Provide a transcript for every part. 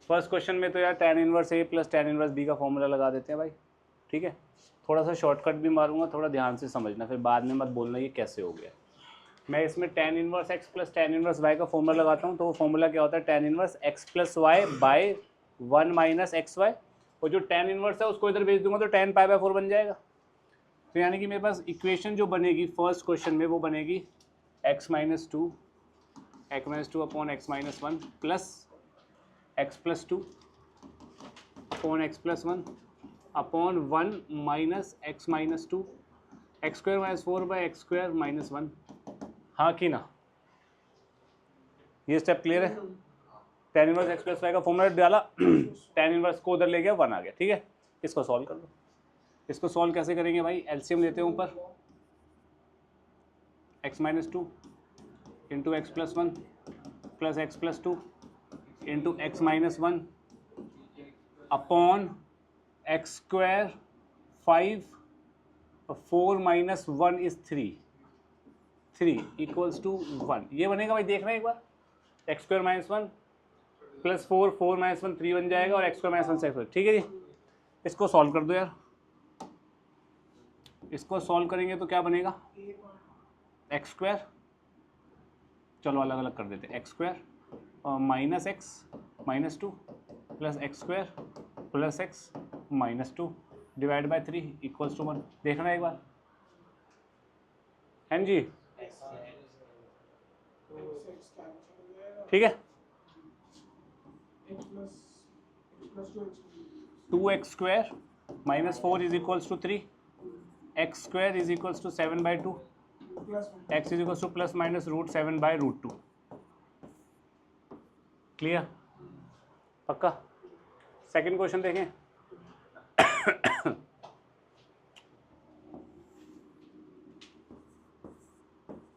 First question में तो यार tan इनवर्स ए प्लस tan इनवर्स बी का फॉर्मूला लगा देते हैं भाई, ठीक है। थोड़ा सा शॉर्टकट भी मारूंगा, थोड़ा ध्यान से समझना, फिर बाद में मत बोलना ये कैसे हो गया। मैं इसमें tan inverse x plus tan inverse y का फॉर्मूला लगाता हूँ, तो वो फॉर्मूला क्या होता है, tan inverse x plus Y by 1 minus X Y, और जो tan इनवर्स है उसको इधर भेज दूंगा तो tan पाई बाई 4 बन जाएगा। तो यानी कि मेरे पास इक्वेशन जो बनेगी फर्स्ट क्वेश्चन में वो बनेगी x minus two upon X minus one plus x plus two upon X plus one upon 1 minus X minus two, X square minus 4 by X square minus 1। हाँ कि ना, ये स्टेप क्लियर है। tan inverse x plus Y का formula डाला, tan inverse को उधर ले गया, 1 आ गया, ठीक है। इसको सॉल्व कर लो। इसको सॉल्व कैसे करेंगे भाई, एलसीएम लेते हैं ऊपर, x minus two into x plus one plus x plus two into x minus one upon x square 5 4 minus 1 is 3 equals to 1। ये बनेगा भाई, देखना एक बार, x square minus 1 plus 4 minus 1 3 बन जाएगा, और एक्स स्क्वायर माइनस 1 से एक्स, ठीक है जी। इसको सॉल्व कर दो यार, इसको सॉल्व करेंगे तो क्या बनेगा, एक्स स्क्वायर, चलो अलग अलग कर देते हैं, X square minus X minus two plus X square plus X minus two divide by 3 equals to 1। देखना एक बार, हैं जी, ठीक है। 2x square minus 4 is equals to 3, X square is equals to 7 by 2, X is equals to plus minus root 7 by root 2। Clear, पक्का। Second question देखें।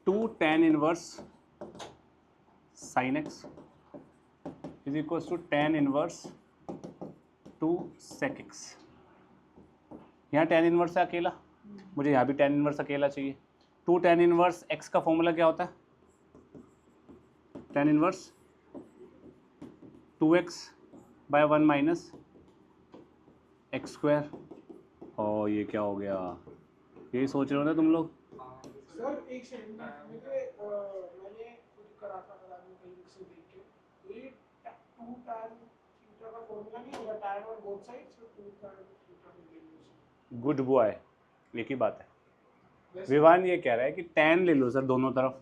2 tan inverse sin x is equals to tan inverse 2 sec x। यहाँ tan inverse है अकेला, मुझे यहाँ भी tan inverse अकेला चाहिए। 2 tan इनवर्स x का फॉर्मूला क्या होता है, tan inverse 2x by 1 minus X square. और ये क्या हो गया, यही सोच रहे हो ना तुम लोग। सर एक सेकंड, मैंने खुद करा था कहीं से देख के, ये 2 tan थीटा का फॉर्मूला नहीं होगा, tan और बोथ साइड्स, तो 2 tan थीटा मिलेगा। गुड बॉय, एक ही बात है। विवान ये कह रहा है कि tan ले लो सर दोनों तरफ।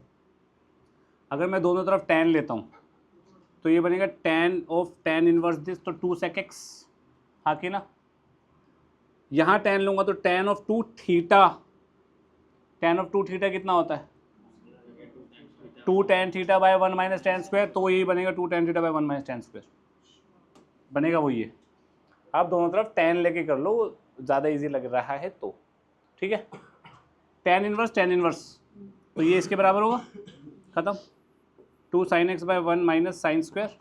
अगर मैं दोनों तरफ tan लेता हूँ तो ये बनेगा tan of tan inverse this, तो 2 sec x, हाँ कि ना। यहाँ tan लूँगा तो tan of 2 theta, tan of 2 theta कितना होता है, 2 tan theta by 1 minus tan square, तो यही बनेगा 2 tan theta by 1 minus tan square बनेगा वो ये। आप दोनों तरफ tan लेके कर लो, ज़्यादा इजी लग रहा है तो, ठीक है। tan इनवर्स तो ये इसके बराबर होगा, खत्म। 2 sin x by 1 minus sine square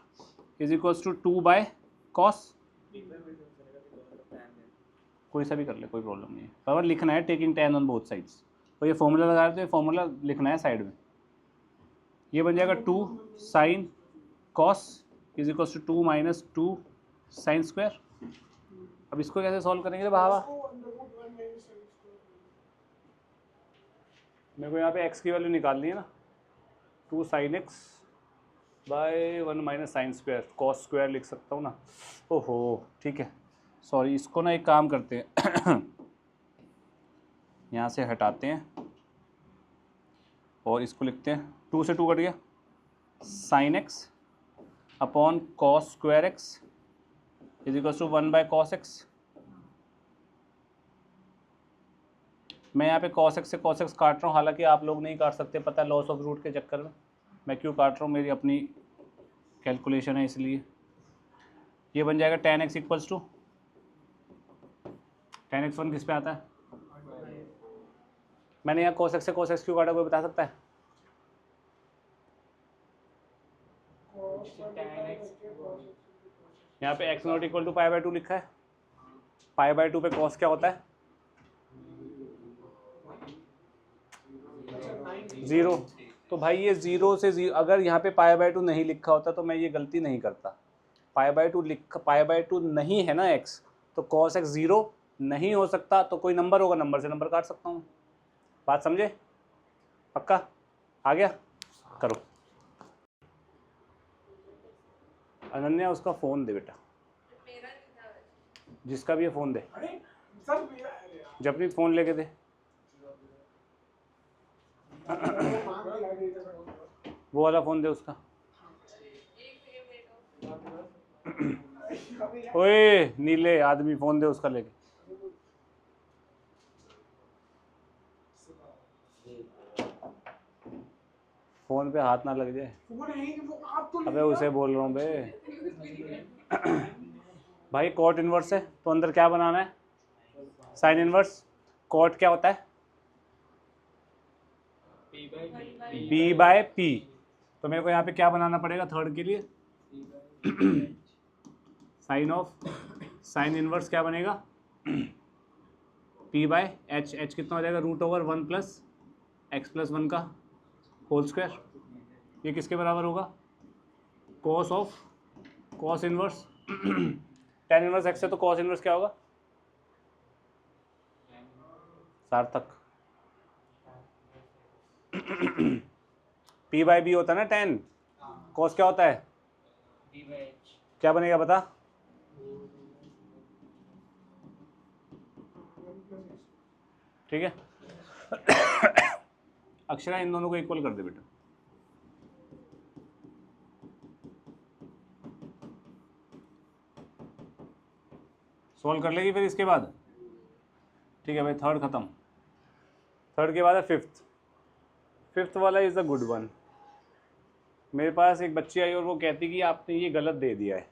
is equals to 2 by cos, कोई सा भी कर ले, कोई प्रॉब्लम नहीं है, बराबर लिखना है, taking tan on both sides. तो ये फॉर्मूला लगा रहे थे, फॉर्मूला लिखना है साइड में। ये बन जाएगा 2 sine cos is equals to 2 minus 2 sine square. अब इसको कैसे सॉल्व करेंगे भावा, मेरे को यहाँ पे x की वैल्यू निकालनी है ना, 2 sine x by 1 minus sine square, cos square लिख सकता हूँ ना। ओहो ठीक है, सॉरी, इसको ना एक काम करते हैं यहाँ से हटाते हैं और इसको लिखते हैं, 2 से 2 कट गया, sine x upon cos square x is equal to 1 by cos x। मैं यहाँ पे cos x से cos x काट रहा हूँ, हालांकि आप लोग नहीं काट सकते, पता है लॉस ऑफ रूट के चक्कर में। मैं क्यों काट रहा हूँ, मेरी अपनी कैलकुलेशन है इसलिए। ये बन जाएगा tan x equals to, tan x 1 किस पे आता है, मैंने यहाँ cos x से cos x क्यों काटा, कोई बता सकता है। यहाँ पे x not equal to pi by 2 लिखा है, पाई बाई 2 पे cos क्या होता है, 0। तो भाई ये 0 से 0, अगर यहाँ पे π/2 नहीं लिखा होता तो मैं ये गलती नहीं करता। π/2 नहीं है ना x, तो cos x 0 नहीं हो सकता, तो कोई नंबर होगा, नंबर से नंबर काट सकता हूँ। बात समझे? पक्का? आ गया? करो। अनन्या उसका फ़ोन दे बेटा, जिसका भी है फ़ोन दे। अरे सर मेरा है यार। जपनीत फ़ोन लेके दे, वो वाला फ़ोन दे उसका। ओए नीले आदमी, फ़ोन दे उसका लेके। फ़ोन पे हाथ ना लग जाए। वो नहीं, वो आप तो अबे उसे बोल रहा हूँ बे। भाई कॉट इनवर्स है तो अंदर क्या बनाना है? Sine inverse. कॉट क्या होता है? b/p। तो मेरे को यहाँ पे क्या बनाना पड़ेगा थर्ड के लिए? साइन इनवर्स क्या बनेगा? p/h। h कितना हो जाएगा? √1 + x + 1 का होल स्क्वायर। ये किसके बराबर होगा? cos inverse tan inverse x है, तो cos इनवर्स क्या होगा? सार्थक p/b होता है ना tan। cos क्या होता है? क्या बनेगा बता? ठीक है। अक्षरा इन दोनों को इक्वल कर दे बेटा। सॉल्व कर लेगी फिर इसके बाद? ठीक है भाई, थर्ड खत्म। थर्ड के बाद है फिफ्थ वाला इज़ अ गुड वन। मेरे पास एक बच्ची आई और वो कहती कि आपने ये गलत दे दिया है।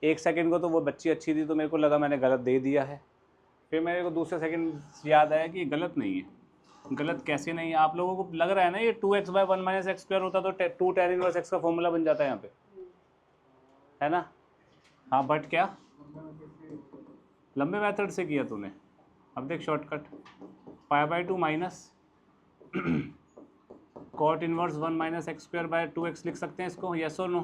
1 सेकंड को तो वो बच्ची अच्छी थी, तो मेरे को लगा मैंने गलत दे दिया है। फिर मेरे को दूसरे सेकंड याद आया कि ये गलत नहीं है। गलत कैसे नहीं है? आप लोगों को लग रहा है ना ये 2x/1 - x² होता तो 2 tan इनवर्स x का फॉर्मूला बन जाता है यहाँ पे, है ना? हाँ, बट क्या लंबे मेथड से किया तूने? अब देख shortcut, π/2 minus cot inverse 1 - x² 2x लिख सकते हैं इसको, यस और नो?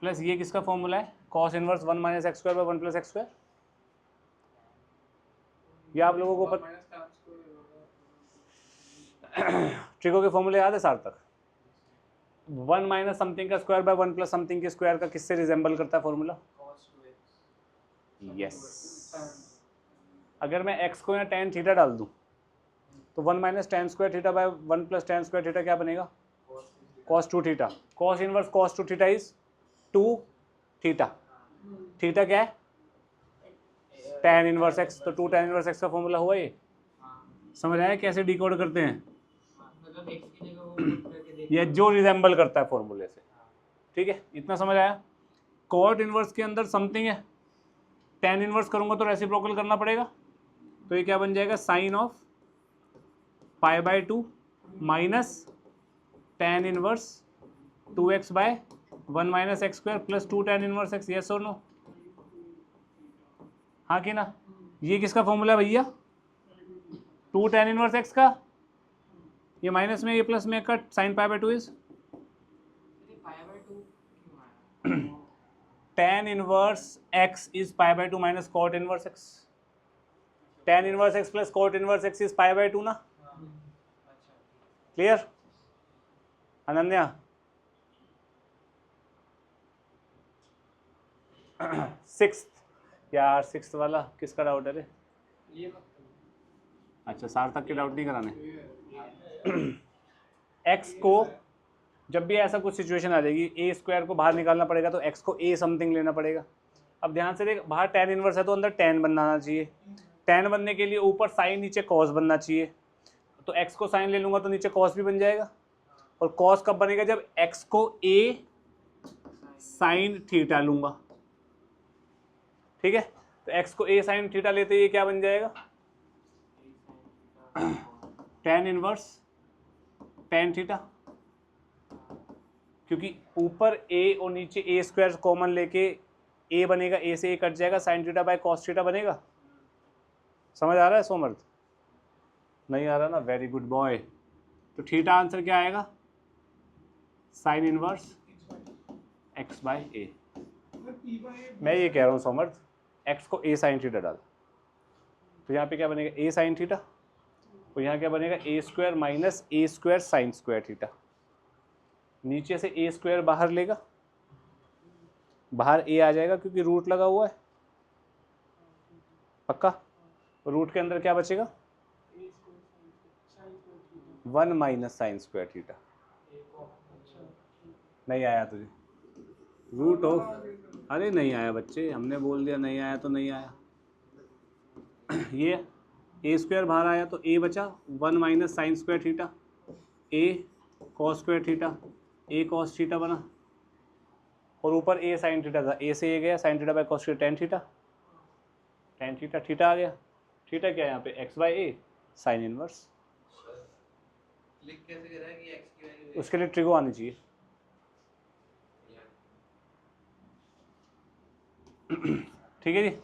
प्लस ये किसका फॉर्मूला है? cos inverse 1 - x² 1 + x²। ये आप लोगों को पता ट्रिको के फॉर्मूले याद है सार्थक? 1 - समथिंग का स्क्वायर बाय 1 + समथिंग के स्क्वायर का किससे रिजेंबल करता है फॉर्मूला? यस। अगर मैं x को यहाँ tan थीटा डाल दूँ तो 1 - tan² theta by 1 + tan² theta क्या बनेगा? cos 2 theta. cos inverse cos 2 theta is 2 theta. Theta क्या है? tan inverse x। तो 2 tan इनवर्स x का फॉर्मूला हुआ ये। समझ आया कैसे डिकोड करते हैं? ये जो रिजेंबल करता है फॉर्मूले से। ठीक है, इतना समझ आया? कॉट इनवर्स के अंदर समथिंग है, tan इनवर्स करूंगा तो रेसिप्रोकल करना पड़ेगा, तो ये क्या बन जाएगा? Sine of π/2 minus tan inverse 2x/1 - x² + 2 tan inverse x। Yes और नो? हाँ कि ना? ये किसका फॉर्मूला है भैया? 2 tan इनवर्स x का। ये माइनस में, ये प्लस में cut, sine π/2 is tan inverse x is π/2 minus cot inverse x। tan inverse x plus cot inverse x is π/2 ना? क्लियर अनन्या? सिक्स्थ यार, सिक्स्थ वाला किसका डाउट है रे? अच्छा, सार्थक के डाउट नहीं कराने। x को जब भी ऐसा कुछ सिचुएशन आ जाएगी, a² को बाहर निकालना पड़ेगा, तो x को a समथिंग लेना पड़ेगा। अब ध्यान से देख, बाहर tan इनवर्स है तो अंदर tan बनना चाहिए। tan बनने के लिए ऊपर साइन नीचे cos बनना चाहिए, तो x को साइन ले लूंगा तो नीचे cos भी बन जाएगा। और cos कब बनेगा? जब x को a साइन थीटा लूंगा। ठीक है, तो x को a साइन थीटा लेते ये क्या बन जाएगा? tan इनवर्स tan थीटा, क्योंकि ऊपर a और नीचे a² कॉमन लेके a बनेगा, a से a कट जाएगा, sign theta bye cos theta बनेगा। समझ आ रहा है सोमर्थ? नहीं आ रहा ना? Very good boy. तो थीटा आंसर क्या आएगा, साइन इनवर्स एक्स बाई ए। मैं ये कह रहा हूँ समर्थ, एक्स को ए साइन थीटा डाल, तो यहाँ पे क्या बनेगा ए साइन थीटा, तो यहाँ क्या बनेगा ए स्क्वायर माइनस ए स्क्वायर साइन स्क्वायर थीटा। नीचे से ए स्क्वायर बाहर लेगा, बाहर ए आ जाएगा क्योंकि रूट लगा हुआ है, पक्का। रूट के अंदर क्या बचेगा, 1 माइनस साइन स्क्वायर थीटा। नहीं आया तुझे रूट ऑफ, अरे नहीं आया बच्चे, हमने बोल दिया नहीं आया तो नहीं आया। ये ए स्क्वायर बाहर आया तो ए बचा 1 माइनस साइन स्क्वायर थीटा, ए कॉस स्क्वायर थीटा, ए कॉस थीटा बना, और ऊपर ए साइन थीटा था, ए से ए गया sine theta by cos theta tan theta, tan theta, theta आ गया। थीटा क्या है यहाँ पे x by a sine inverse. लिख कैसे कर रहा है कि x की वैल्यू उसके लिए ट्रिगो आनी चाहिए। ठीक है जी।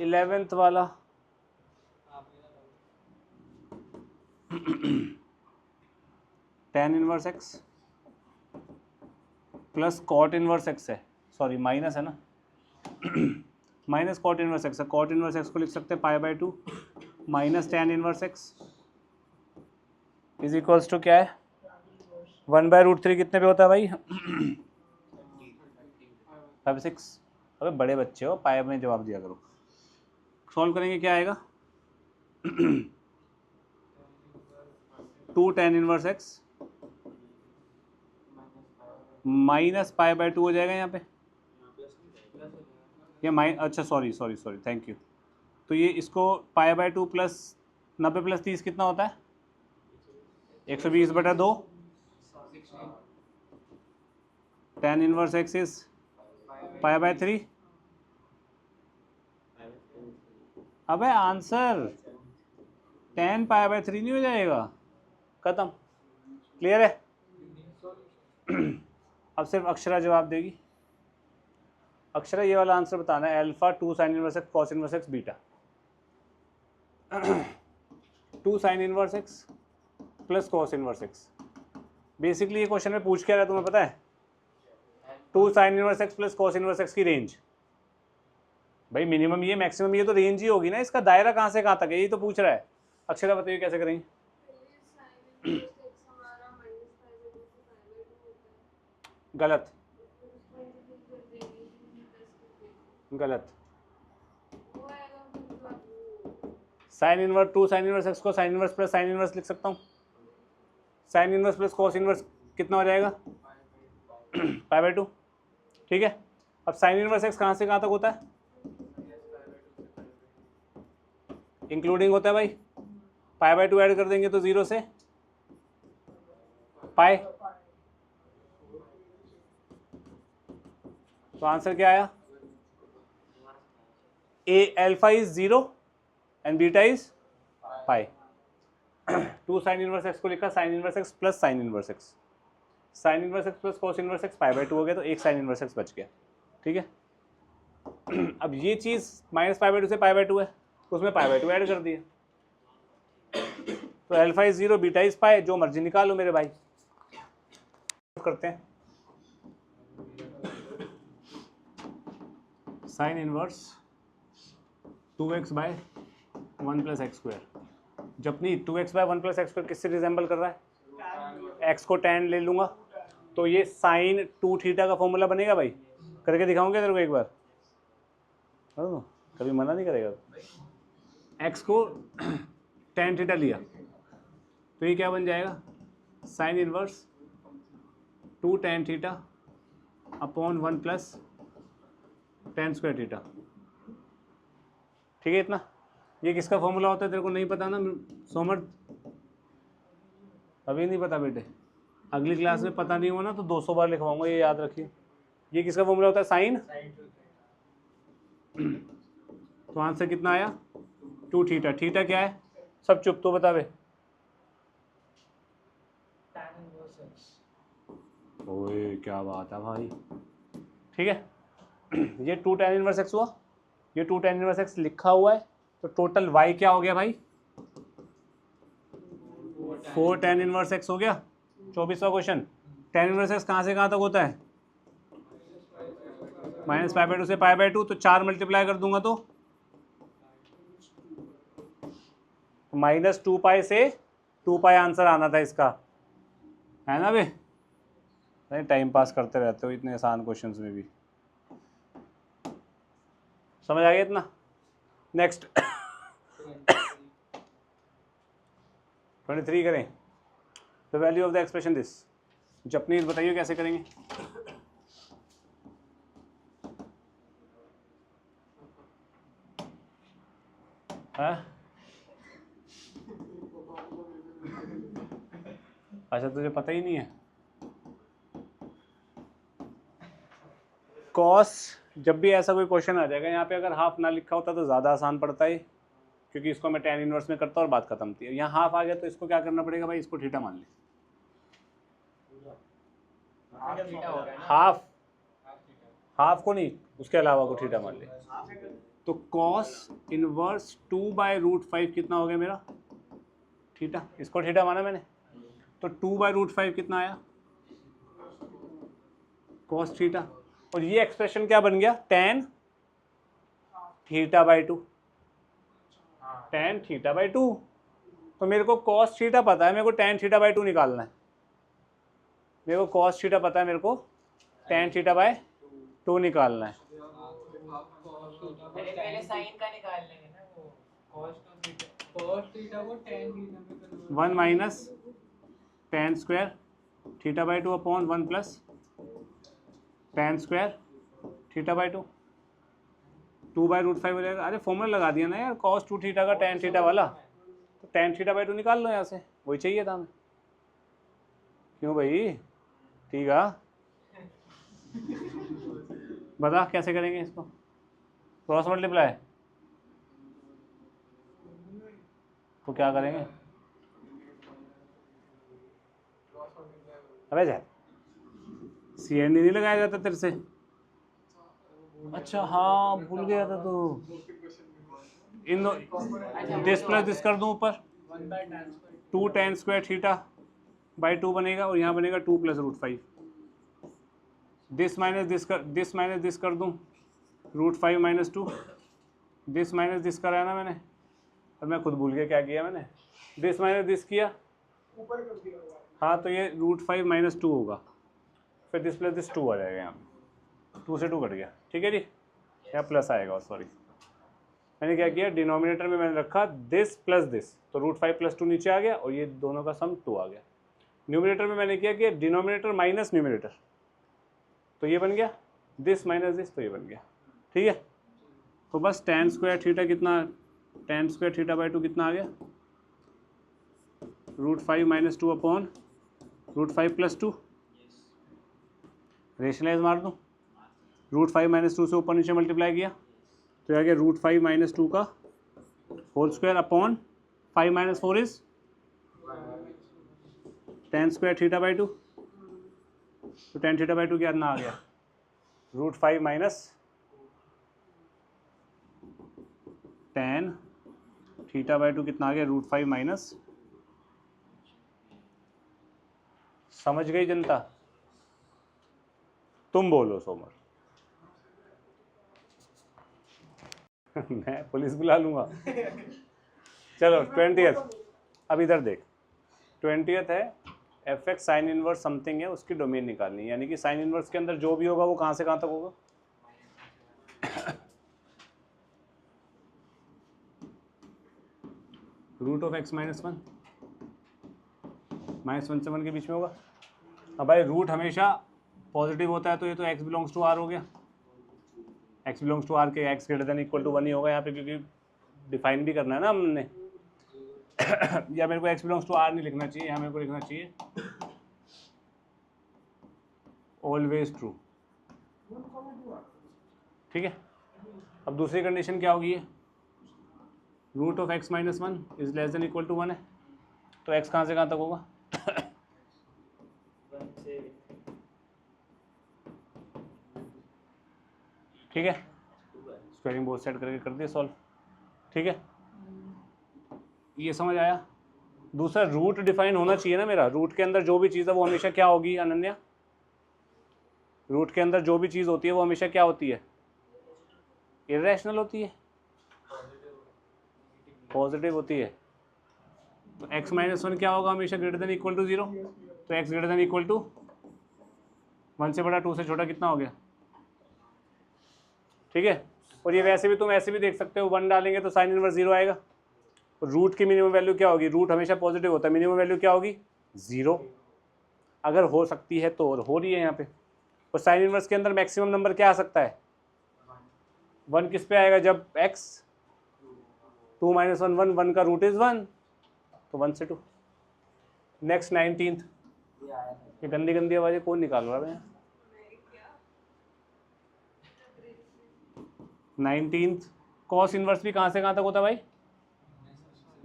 11th वाला tan inverse x plus cot inverse x है, सॉरी माइनस है ना, माइनस कॉट इनवर्स x है। कॉट इनवर्स x को लिख सकते हैं pi by 2 minus tan inverse x is equals to क्या है 1/√3 कितने पे होता है भाई 5/6। अबे बड़े बच्चे हो, पाई में जवाब दिया करो। सॉल्व करेंगे क्या आएगा 2 tan inverse x minus pi by 2 हो जाएगा यहाँ पे, या अच्छा सॉरी थैंक यू। तो ये इसको पाई बाई 2 प्लस 90 प्लस 30 कितना होता है 120/2 tan inverse x is pi by 3। अबे आंसर tan पाई बाई 3 नहीं हो जाएगा, खत्म, क्लियर है। अब सिर्फ अक्षरा जवाब देगी। अक्षरा ये वाला आंसर बताना है, alpha 2 sine inverse x cos inverse x beta 2 sine inverse x plus cos inverse x. Basically ये क्वेश्चन में पूछ क्या रहा है तुम्हें पता है 2 sine inverse x plus cos inverse x की रेंज। भाई मिनिमम ये मैक्सिमम ये तो रेंज ही होगी ना, इसका दायरा कहाँ से कहाँ तक है यही तो पूछ रहा है। अक्षरा बताइए कैसे करेंगे। गलत गलत, sine inverse 2 sine inverse x को sine inverse plus sine inverse लिख सकता हूँ। Sine inverse plus cos inverse कितना हो जाएगा पाई बाई 2, ठीक है। अब साइन इनवर्स एक्स कहाँ से कहाँ तक होता है इंक्लूडिंग होता है भाई, पाई बाई 2 ऐड कर देंगे तो 0 से पाई, तो आंसर क्या आया a alpha is 0 and beta is pi. 2 sine inverse x को लिखा sine inverse x plus sine inverse x, sine inverse x plus cos inverse x pi by 2 हो गया, तो एक साइन इनवर्स एक्स बच गया, ठीक है। अब ये चीज़ माइनस पाई बाई 2 से पाई बाई 2 है, उसमें पाई बाई 2 ऐड कर दिया, तो alpha is 0 beta is pi, जो मर्जी निकालो मेरे भाई। करते हैं sine inverse 2x by 1 plus X square. जब नहीं 2x by 1 plus X square किससे रिजेंबल कर रहा है, x को tan ले लूँगा तो ये साइन 2 थीटा का फॉर्मूला बनेगा भाई। करके दिखाऊंगे तेरे को एक बार, कभी मना नहीं करेगा। x को tan थीटा लिया तो ये क्या बन जाएगा sign inverse 2 tan theta upon 1 plus tan square theta, ठीक है। इतना ये किसका फॉर्मूला होता है तेरे को नहीं पता ना सोमर, अभी नहीं पता बेटे, अगली क्लास में पता नहीं हो ना तो 200 बार लिखवाऊंगा, ये याद रखिए। ये किसका फॉर्मूला होता है साइन, तो आंसर कितना आया 2 थीटा। थीटा क्या है सब चुप तो बता बे। ओए क्या बात है भाई, ठीक है। ये 2 tan इनवर्स एक्स हुआ, ये 2 tan इनवर्स एक्स लिखा हुआ है, तो टोटल y क्या हो गया भाई 4 tan इनवर्स x हो गया। 24वां क्वेश्चन, tan इनवर्स x कहाँ से कहाँ तक होता है? -π/2 से π/2, तो 4 मल्टीप्लाई कर दूंगा तो -2π से 2π आंसर आना था इसका, है ना बे? नहीं, टाइम पास करते रहते हो इतने आसान क्वेश्चंस में भी। समझ आ गया इतना? नेक्स्ट 23 करें। The value of the expression this. Japanese बताइए कैसे करेंगे? हाँ, अच्छा तुझे पता ही नहीं है। कॉस, जब भी ऐसा कोई क्वेश्चन आ जाएगा यहाँ पे अगर हाफ ना लिखा होता तो ज़्यादा आसान पड़ता है, क्योंकि इसको मैं tan इनवर्स में करता और बात खत्म थी। यहाँ हाफ आ गया तो इसको क्या करना पड़ेगा भाई? इसको थीटा मान ले। हाफ, हाफ को नहीं, उसके अलावा को थीटा मान ले। तो कॉस इनवर्स 2/√5 कितना हो गया मेरा? थीटा। इसको थीटा माना मैंने, तो 2/√5 कितना आया? Cos theta. और ये एक्सप्रेशन क्या बन गया? tan θ/2। tan θ/2। तो मेरे को cos थीटा पता है, मेरे को tan θ/2 निकालना है। मेरे को cos थीटा पता है, मेरे को tan θ/2 निकालना है। पहले साइन का निकाल लेंगे ना, वो cos थीटा को tan थीटा में convert. 1 minus tan square θ/2 upon 1 plus tan square θ/2, 2/√5 हो जाएगा। अरे फॉर्मूला लगा दिया ना यार, cos 2 थीटा का tan थीटा वाला, तो tan θ/2 निकाल लो यहाँ से, वही चाहिए था हमें। क्यों भाई? ठीक है, बता कैसे करेंगे इसको? Cross multiply. तो क्या करेंगे? अबे जा, CND नहीं लगाया जाता तेरे से? अच्छा हाँ, भूल गया था तो। इन दो, दिस प्लस दिस कर दूं ऊपर, 2 tan स्क्वायर θ/2 बनेगा, और यहाँ बनेगा 2 + √5। दिस माइनस दिस कर दूं, √5 - 2। दिस माइनस दिस कराया ना मैंने, और मैं खुद भूल गया क्या किया मैंने। दिस माइनस दिस किया, ऊपर कर दिया हुआ है। हाँ, तो ये √5 - 2 होगा, फिर दिस प्लस दिस 2 आ जाएगा यहाँ पे, 2 से 2 कट गया। ठीक है जी, यहाँ प्लस आएगा। सॉरी, मैंने क्या किया, डिनोमिनेटर में मैंने रखा दिस प्लस दिस, तो √5 + 2 नीचे आ गया, और ये दोनों का सम 2 आ गया। न्यूमिनेटर में मैंने क्या किया, डिनोमिनेटर माइनस न्यूमिनेटर, तो ये बन गया दिस माइनस दिस, तो ये बन गया। ठीक है, तो बस tan स्क्वायर थीटा कितना, tan स्क्वायर θ/2 कितना आ गया? √5 - 2 अपॉन √5 + 2। रेशनलाइज मार दूँ, √5 - 2 से ऊपर नीचे मल्टीप्लाई किया, तो आ गया √5 - 2 का whole square upon 5 - 4 is tan square θ/2। तो tan θ/2 कितना आ गया? √5 - tan θ/2 कितना आ गया? √5 - समझ गई जनता? तुम बोलो सोमर। मैं पुलिस बुला लूंगा। चलो 20th, अब इधर देख, 20th है fx साइन इनवर्स समथिंग है, उसकी डोमेन निकालनी है, यानी कि साइन इनवर्स के अंदर जो भी होगा वो कहाँ से कहाँ तक होगा? √(x - 1) -1 से 1 के बीच में होगा। अब भाई रूट हमेशा पॉजिटिव होता है, तो ये तो x बिलोंग्स टू r हो गया। x बिलोंग्स टू r के x > 1 ही होगा यहाँ पे, क्योंकि डिफाइन भी करना है ना हमने। या मेरे को x बिलोंग्स टू r नहीं लिखना चाहिए, यहाँ मेरे को लिखना चाहिए ऑलवेज ट्रू। ठीक है, अब दूसरी कंडीशन क्या होगी? √(x - 1) > 1 है, तो x कहाँ से कहाँ तक होगा? ठीक है, स्क्वायरिंग बोथ साइड करके कर दिया सॉल्व। ठीक है, ये समझ आया? दूसरा रूट डिफाइन होना चाहिए ना मेरा। रूट के अंदर जो भी चीज़ है वो हमेशा क्या होगी अनन्या? रूट के अंदर जो भी चीज़ होती है वो हमेशा क्या होती है? इरेशनल होती है, पॉजिटिव होती है। तो x माइनस वन क्या होगा? हमेशा ग्रेटर देन इक्वल टू 0। तो x greater than equal to 1 से बड़ा 2 से छोटा कितना हो गया? ठीक है। और ये वैसे भी तुम ऐसे भी देख सकते हो, 1 डालेंगे तो साइन इनवर्स 0 आएगा। रूट की मिनिमम वैल्यू क्या होगी? रूट हमेशा पॉजिटिव होता है, मिनिमम वैल्यू क्या होगी? 0। अगर हो सकती है तो, और हो रही है यहाँ पे। और साइन इनवर्स के अंदर मैक्सिमम नंबर क्या आ सकता है? 1 किस पे आएगा? जब x 2 माइनस 1 1, 1 का रूट इज 1, तो 1 से 2। Next 19th। ये गंदी गंदी आवाज़ें कौन निकाल रहा है? 19th कॉस इनवर्स भी कहाँ से कहाँ तक होता है भाई?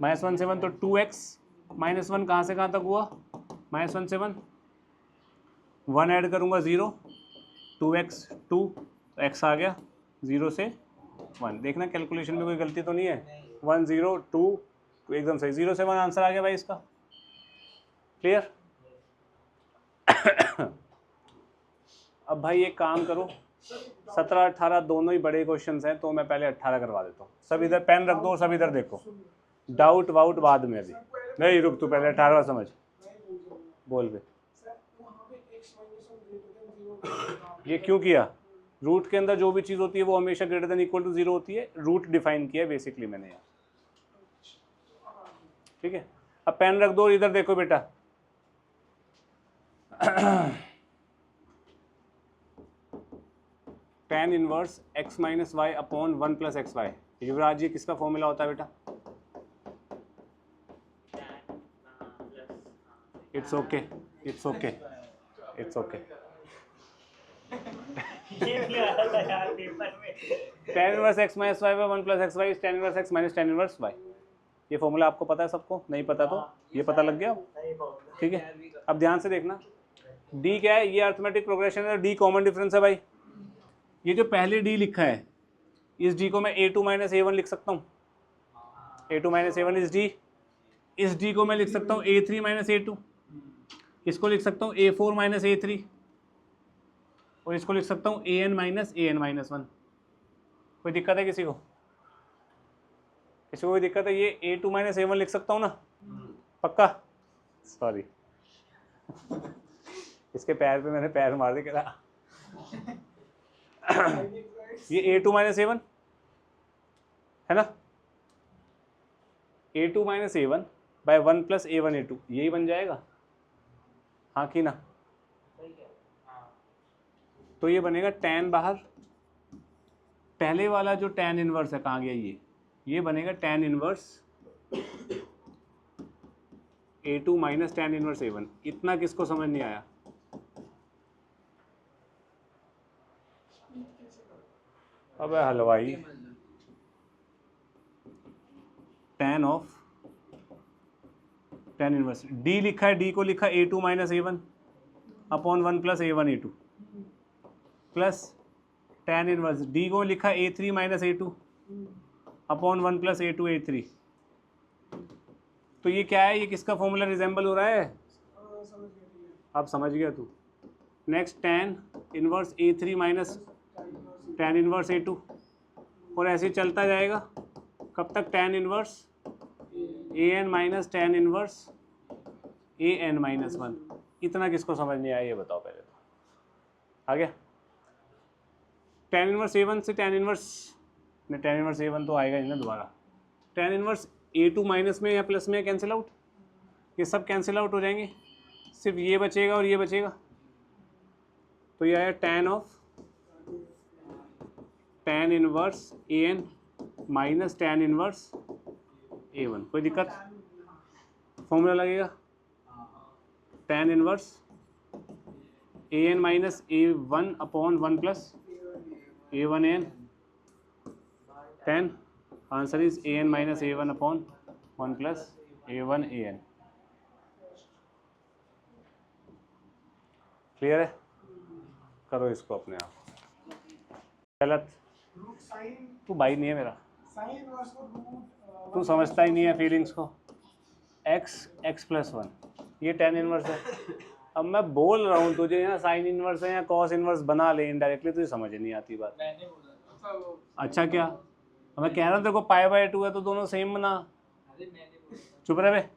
-1 से 1, तो 2x माइनस 1 कहाँ से कहाँ तक हुआ? -1 से 1। 1 ऐड करूँगा 0, 2x 2, तो x आ गया 0 से 1। देखना कैलकुलेशन में कोई गलती तो नहीं है। 1 0 2, एकदम सही। 0 से 1 आंसर आ गया भाई इसका। क्लियर? अब भाई एक काम करो, 17 18 दोनों ही बड़े क्वेश्चंस हैं, तो मैं पहले 18 करवा देता हूँ। सब इधर पेन रख दो, सब इधर देखो। डाउट वाउट बाद में। अभी नहीं, रुक तू पहले 18 समझ। बोल बे। ये क्यों किया? रूट के अंदर जो भी चीज़ होती है वो हमेशा ग्रेटर देन इक्वल टू 0 होती है। रूट डिफाइन किया है बेसिकली मैंने यहाँ। ठीक है, अब पेन रख दो, इधर देखो बेटा। tan inverse x minus y upon 1 plus x y. Yuvraj ji किसका फॉर्मूला होता है बेटा? It's okay, it's okay, it's okay. tan inverse x minus y by 1 plus x y is tan inverse x minus tan inverse y। ये formula आपको पता है सबको? नहीं पता तो ये पता लग गया। ठीक है, अब ध्यान से देखना। d क्या है? ये अर्थमेटिक प्रोग्रेशन है, d कॉमन डिफरेंस है भाई। ये जो पहले d लिखा है, इस d को मैं a2 माइनस a1 लिख सकता हूँ। a2 माइनस a1 इस d। इस d को मैं लिख सकता हूँ a3 माइनस a2। इसको लिख सकता हूँ a4 माइनस a3, और इसको लिख सकता हूँ an माइनस an-1। कोई दिक्कत है किसी को? किसी को कोई दिक्कत है? ये a2 माइनस a1 लिख सकता हूँ ना? पक्का? सॉरी, इसके पैर पे मैंने पैर मार दिया। ये a2 माइनस a1 है ना? a2 minus a1 bye 1 plus a1 a2, यही बन जाएगा। हाँ कि ना? तो ये बनेगा tan बाहर, पहले वाला जो tan इनवर्स है कहाँ गया? ये बनेगा tan inverse a2 minus tan inverse a1। इतना किसको समझ नहीं आया? अबे हलवाई, tan of tan inverse d लिखा है, d को लिखा a2 minus a1 upon 1 plus a1 a2 plus tan inverse d को लिखा a3 minus a2 upon 1 plus a2 a3। तो ये क्या है? ये किसका फॉर्मूला रिजेंबल हो रहा है? अब समझ गया तू। Next tan inverse a3 minus tan inverse a2, और ऐसे चलता जाएगा कब तक? tan inverse an minus tan inverse an minus 1। इतना किसको समझ नहीं आया ये बताओ पहले तो। आ गया? tan इनवर्स a1 से tan इनवर्स नहीं, tan इनवर्स a1 तो आएगा ही ना दोबारा। tan इनवर्स a2 माइनस में या प्लस में कैंसिल आउट, ये सब कैंसिल आउट हो जाएंगे, सिर्फ ये बचेगा और ये बचेगा। तो ये आया tan of tan inverse an minus tan inverse a1। कोई दिक्कत? फॉर्मूला लगेगा tan inverse an minus a1 upon 1 plus a1 an। tan answer is an minus a1 upon 1 plus a1 an। Clear है? करो इसको अपने आप। गलत? तू भाई नहीं है मेरा, तू समझता ही नहीं है फीलिंग्स को। x प्लस 1, ये tan इनवर्स है। अब मैं बोल रहा हूँ तुझे यहाँ साइन इनवर्स है या कॉस इनवर्स बना ले इनडायरेक्टली, तुझे समझ नहीं आती बात। मैंने बोला था वो। अच्छा क्या, अब मैं कह रहा हूँ तेरे को π/2 है तो दोनों सेम बना। अरे मैंने बोला था। चुप रहे बे।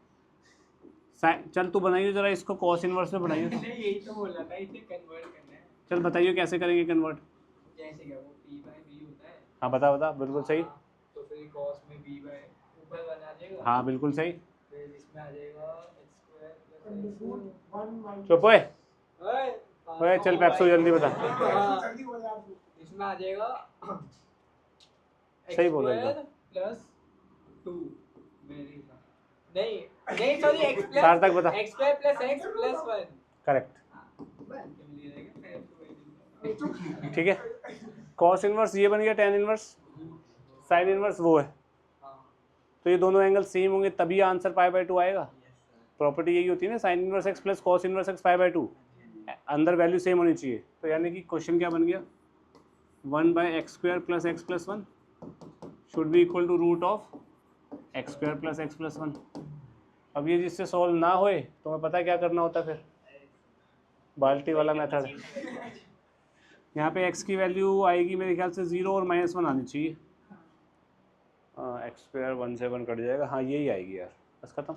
चल तू बनाइए जरा इसको, कॉस इनवर्स में बनाइए। मैंने यही तो बोला था, इसे कन्वर्ट करना है। चल बताइए कैसे करेंगे कन्वर्ट। जैसे क्या वो p/b होता है। हाँ बता बता, बिल्कुल सही। हाँ, तो फिर cos में b बाय ऊपर बना जाएगा। हाँ बिल्कुल सही। फिर इसमें आ जाएगा अंडर रूट 1 माइनस चुप ओए ओए चल पेप्सो जल्दी बता। जल्दी बोल यार। इसमें आ जाएगा सही बोल रहा है प्लस 2 मेरे हिसाब नहीं नहीं सॉरी x प्लस सार्थक बता। x square plus x plus 1 correct, ठीक है। कॉस इनवर्स ये बन गया, tan इनवर्स, साइन इनवर्स वो है। तो ये दोनों एंगल सेम होंगे तभी आंसर π/2 आएगा। प्रॉपर्टी यही होती है ना, sine inverse x plus cos inverse x π/2, अंदर वैल्यू सेम होनी चाहिए। तो यानी कि क्वेश्चन क्या बन गया, 1/x² plus x plus 1 should be equal to root of x² plus x plus 1। अब ये जिससे सॉल्व ना होए तो मैं पता क्या करना होता फिर, बाल्टी वाला मेथड। यहाँ पे x की वैल्यू आएगी मेरे ख्याल से 0 और -1 आनी चाहिए। x² 1 से 1 कट जाएगा, हाँ यही आएगी यार, बस खत्म।